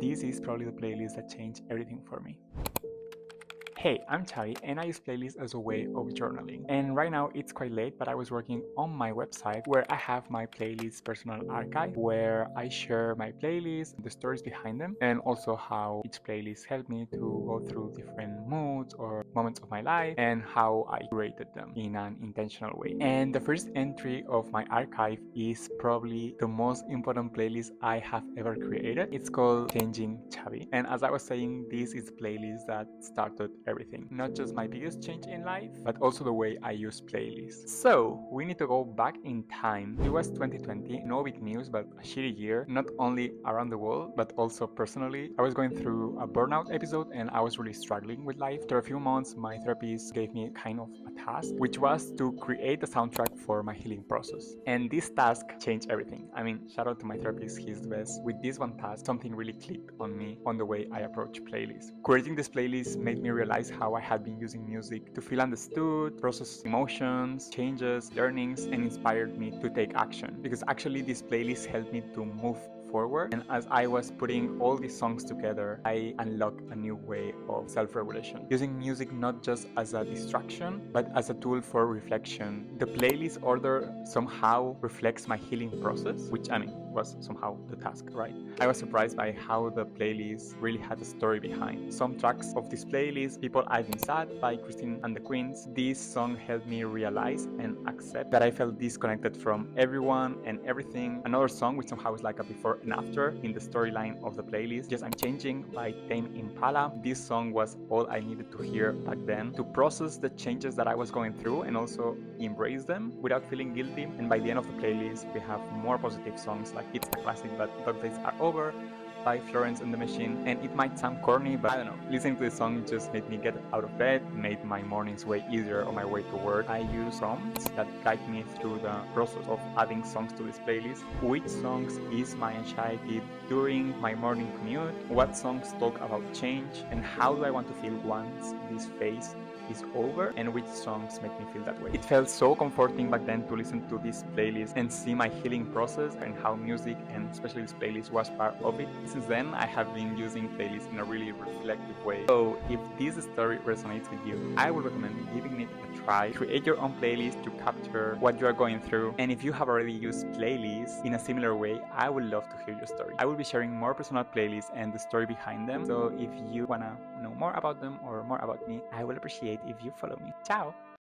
this is probably the playlist that changed everything for me. Hey, I'm Xavi and I use playlists as a way of journaling. And right now it's quite late, but I was working on my website where I have my playlist personal archive where I share my playlists, the stories behind them, and also how each playlist helped me to go through different moods or moments of my life and how I curated them in an intentional way. And the first entry of my archive is probably the most important playlist I have ever created. It's called Changing Xavi. And as I was saying, this is a playlist that started everything. Not just my biggest change in life, but also the way I use playlists. So we need to go back in time. It was 2020, no big news, but a shitty year, not only around the world, but also personally. I was going through a burnout episode and I was really struggling with life. After a few months, my therapist gave me kind of a task, which was to create a soundtrack for my healing process. And this task changed everything. I mean, shout out to my therapist, he's the best. With this one task, something really clicked on me on the way I approach playlists. Creating this playlist made me realize how I had been using music to feel understood, process emotions, changes, learnings, and inspired me to take action. Because actually this playlist helped me to move forward, and as I was putting all these songs together, I unlocked a new way of self-regulation, using music not just as a distraction but as a tool for reflection. The playlist order somehow reflects my healing process, which I mean was somehow the task, right? I was surprised by how the playlist really had a story behind. Some tracks of this playlist, People I've Been Sad by Christine and the Queens, this song helped me realize and accept that I felt disconnected from everyone and everything. Another song which somehow is like a before and after in the storyline of the playlist, Yes I'm Changing by Tame Impala. This song was all I needed to hear back then to process the changes that I was going through and also embrace them without feeling guilty. And by the end of the playlist, we have more positive songs like It's a Classic but Dog Days Are Over by Florence and the Machine. And it might sound corny, but I don't know, listening to this song just made me get out of bed, made my mornings way easier on my way to work. I use prompts that guide me through the process of adding songs to this playlist. Which songs ease my anxiety during my morning commute? What songs talk about change? And how do I want to feel once this phase is over, and which songs make me feel that way? It felt so comforting back then to listen to this playlist and see my healing process and how music, and especially this playlist, was part of it. Since then, I have been using playlists in a really reflective way. So if this story resonates with you, I would recommend giving it a try. Create your own playlist to capture what you are going through. And if you have already used playlists in a similar way, I would love to hear your story. I will be sharing more personal playlists and the story behind them. So if you wanna know more about them or more about me, I will appreciate if you follow me. Ciao!